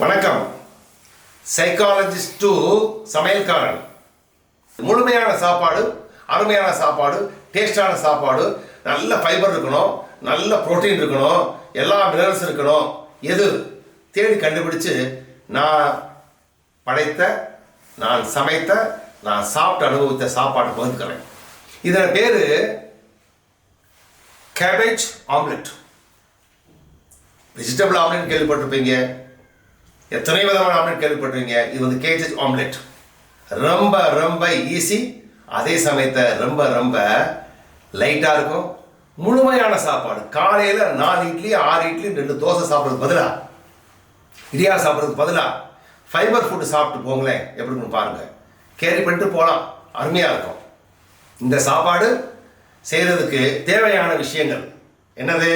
வணக்கம். Psychologist to சமையல்காரன். முழுமையான சாப்பாடு, அருமையான சாப்பாடு, டேஸ்டான சாப்பாடு, நல்ல ஃபைபர் இருக்கணும், நல்ல புரோட்டீன் இருக்கணும், எல்லா மினரல்ஸ் இருக்கணும். எது தேடி கண்டுபிடிச்சு நான் படைத்த, நான் சமைத்த, நான் சாப்பிட்டு அனுபவித்த சாப்பாடு பகிர்ந்துக்கிறேன். இதன் பேர் கேபேஜ் ஆம்லெட். வெஜிடபிள் ஆம்லெட் கேள்விப்பட்டிருப்பீங்க, எத்தனை விதமான ஆம்லெட் கேள்விப்பட்டிருக்கீங்க. இது வந்து கேஜஸ் ஆம்லெட். ரொம்ப ரொம்ப ஈஸி, அதே சமயத்தை ரொம்ப லைட்டாக இருக்கும். முழுமையான சாப்பாடு. காலையில் 4 இட்லி 6 இட்லி 2 தோசை சாப்பிட்றதுக்கு பதிலாக, இடியா சாப்பிட்றதுக்கு பதிலாக ஃபைபர் ஃபுட்டு சாப்பிட்டு போங்களேன், எப்படி இருக்குன்னு பாருங்கள். கேரி பண்ணிட்டு போகலாம், அருமையாக இருக்கும். இந்த சாப்பாடு செய்கிறதுக்கு தேவையான விஷயங்கள் என்னது?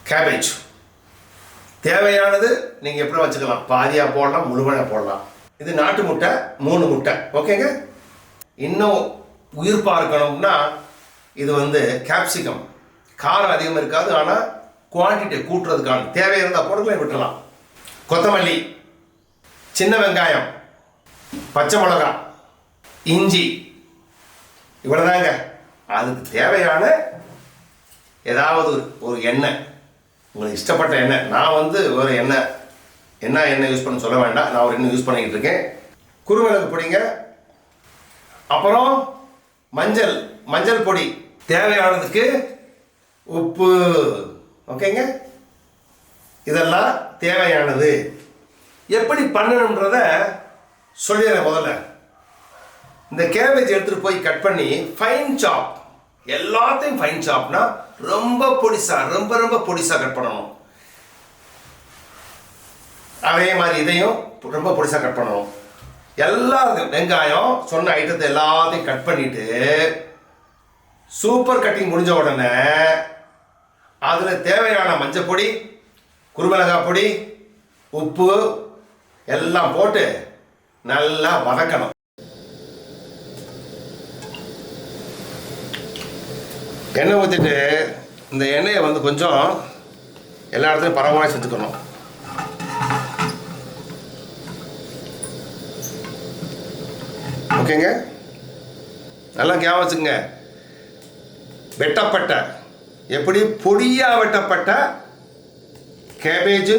கேபேஜ் தேவையானது நீங்கள் எப்படி வச்சுக்கலாம். பாதியாக போடலாம், முழுமையாக போடலாம். இது நாட்டு முட்டை, 3 முட்டை. ஓகேங்க. இன்னும் உயிர் பார்க்கணும்னா இது வந்து கேப்சிகம். காரம் அதிகமாக இருக்காது, ஆனால் குவான்டிட்டி கூட்டுறதுக்கான தேவை இருந்தால் போடுங்களே, விட்டுடலாம். கொத்தமல்லி, சின்ன வெங்காயம், பச்சை மிளகாய், இஞ்சி, இவ்வளோதாங்க. அதுக்கு தேவையான ஏதாவது ஒரு எண்ணெய், உங்களுக்கு இஷ்டப்பட்ட எண்ணெய். நான் வந்து ஒரு எண்ணெய் யூஸ் பண்ண சொல்ல வேண்டாம், நான் ஒரு எண்ணெய் யூஸ் பண்ணிக்கிட்டு இருக்கேன். குருமிளகு பொடிங்க, அப்புறம் மஞ்சள் பொடி, தேவையானதுக்கு உப்பு. ஓகேங்க. இதெல்லாம் தேவையானது. எப்படி பண்ணணுன்றத சொல்லிடுறேன். முதல்ல இந்த கேபேஜ் எடுத்துகிட்டு போய் கட் பண்ணி ஃபைன் சாப், எல்லாத்தையும் ஃபைன் சாப்னா ரொம்ப பொடிசா, ரொம்ப பொடிசா கட் பண்ணணும். அதே மாதிரி இதையும் ரொம்ப பொடிசா கட் பண்ணணும். எல்லா வெங்காயம் சொன்ன ஐட்டத்தை எல்லாத்தையும் கட் பண்ணிட்டு சூப்பர் கட்டிங் முடிஞ்ச உடனே அதில் தேவையான மஞ்சள் பொடி, குருமிளகாய் பொடி, உப்பு எல்லாம் போட்டு நல்லா வதக்கணும். எண்ணெய் ஊற்றிட்டு இந்த எண்ணெயை வந்து கொஞ்சம் எல்லா இடத்துலையும் பரவலாக செஞ்சுக்கணும். ஓகேங்க. நல்லா ஞாபகம் வச்சுங்க. வெட்டப்பட்ட, எப்படி பொடியாக வெட்டப்பட்ட கேபேஜு,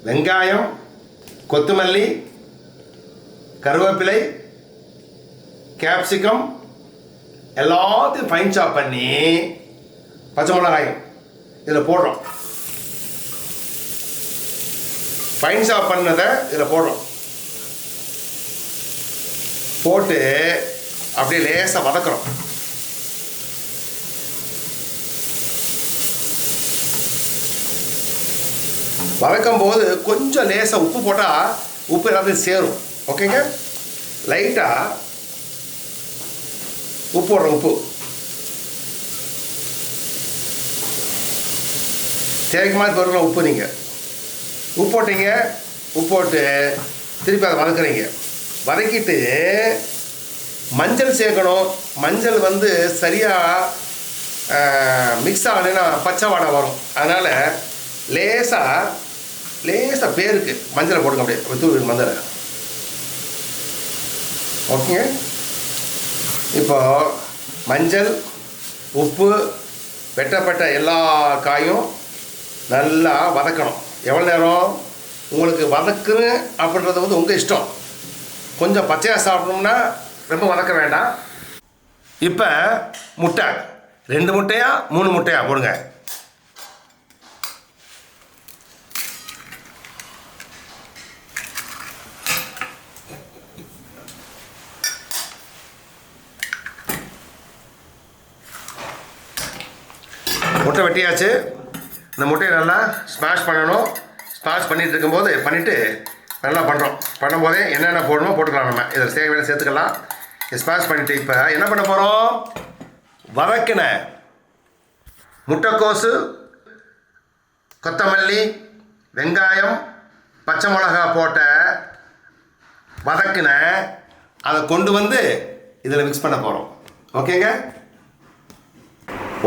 வெங்காயம், கொத்தமல்லி, கருவேப்பிலை, கேப்சிகம் எல்லாத்தையும் ஃபைன் சாப் பண்ணி பச்சை மிளகாயும் இதில் போடுறோம். ஃபைன் சாப் பண்ணதை இதில் போடுறோம். போட்டு அப்படியே லேசாக வதக்குறோம். வதக்கும் போது கொஞ்சம் லேசாக உப்பு போட்டால் உப்பு எல்லாத்தையும் சேரும். ஓகேங்க. லைட்டாக உப்பு போடுறோம். உப்பு தேவைக்கு மாதிரி போடுறோம். உப்பு நீங்கள் உப்பு போட்டீங்க. உப்பு போட்டு திருப்பி அதை வதக்குறீங்க. வதக்கிட்டு மஞ்சள் சேர்க்கணும். மஞ்சள் வந்து சரியாக மிக்ஸ் ஆகலைன்னா பச்சை வாடை வரும். அதனால் லேசாக பேருக்கு மஞ்சளை போடுங்க. அப்படியே தூள் மஞ்சளை. ஓகேங்க. இப்போ மஞ்சள், உப்பு, வெட்டப்பட்ட எல்லா காயும் நல்லா வதக்கணும். எவ்வளோ நேரம் உங்களுக்கு வதக்குன்னு அப்படின்றது வந்து உங்கள் இஷ்டம். கொஞ்சம் பச்சையாக சாப்பிடணும்னா ரொம்ப வதக்க வேண்டாம். இப்போ முட்டை 2 முட்டையா 3 முட்டையா போடுங்க. முட்டை வெட்டியாச்சு. இந்த முட்டையை நல்லா ஸ்மாஷ் பண்ணணும். ஸ்மாஷ் பண்ணிவிட்டு நல்லா பண்ணும்போதே என்னென்ன போடணுமோ போட்டுக்கலாம். நம்ம இதில் தேவையான சேர்த்துக்கலாம். ஸ்மாஷ் பண்ணிவிட்டு இப்போ என்ன பண்ண போகிறோம்? வதக்கின முட்டைக்கோசு, கொத்தமல்லி, வெங்காயம், பச்சை மிளகா போட்ட வதக்கின அதை கொண்டு வந்து இதில் மிக்ஸ் பண்ண போகிறோம். ஓகேங்க.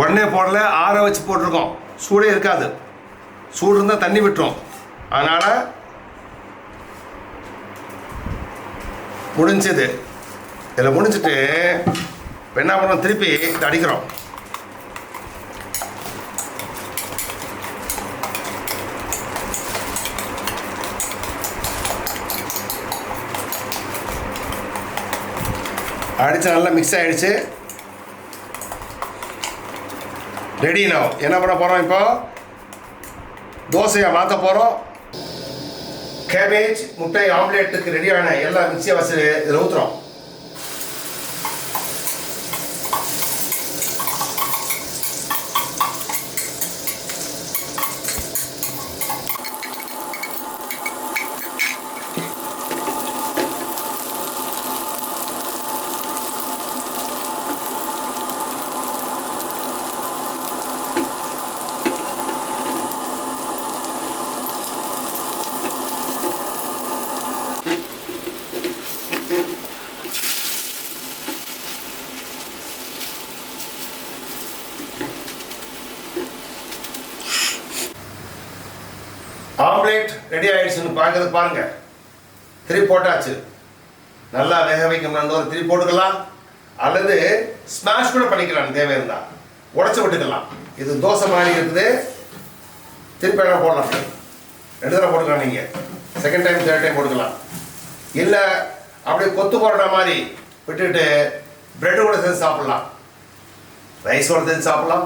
உடனே போடல, ஆற வச்சு போட்டிருக்கோம். சூடே இருக்காது. சூடு இருந்தால் தண்ணி விட்டுரும். அதனால் முடிஞ்சது. இதில் முடிஞ்சிட்டு இப்போ என்ன பண்ணுறோம், திருப்பி இதை அடிக்கிறோம். அடித்து நல்லா மிக்ஸ் ஆகிடுச்சு. ரெடி நான் என்ன பண்ண போகிறோம், இப்போ தோசையை மாற்ற போகிறோம். கேபேஜ் முட்டை ஆம்லேட்டுக்கு ரெடியான எல்லா மிக்சியை வச்சு இதில் ஊற்றுறோம். ஆம்லேட் ரெடி ஆயிடுச்சுன்னு பார்க்கறது பாருங்க. திருப்பி போட்டாச்சு. நல்லா வேக வைக்கணும். ஒரு திருப்பி போட்டுக்கலாம், அல்லது ஸ்மாஷ் கூட பண்ணிக்கலாம். தேவை இருந்தால் உடச்சி விட்டுக்கலாம். இது தோசை மாதிரி இருக்குது. திருப்பி என்ன போடலாம், 2 தடவை போட்டுக்கலாம். நீங்கள் செகண்ட் டைம் தேர்ட் டைம் போட்டுக்கலாம். இல்லை அப்படியே கொத்து போடுற மாதிரி விட்டுட்டு பிரெட்டு கூட சேர்த்து சாப்பிட்லாம், ரைஸோட சேர்த்து சாப்பிட்லாம்,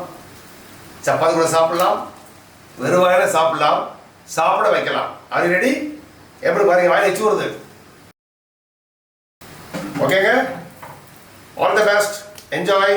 சப்பாத்தி கூட சாப்பிட்லாம், வெறும் வாயில சாப்பிட்லாம், சாப்பிட வைக்கலாம். அது ரெடி. எப்படி பாருங்க, வாயில் வச்சு வருது. ஓகேங்க. All the best. என்ஜாய்.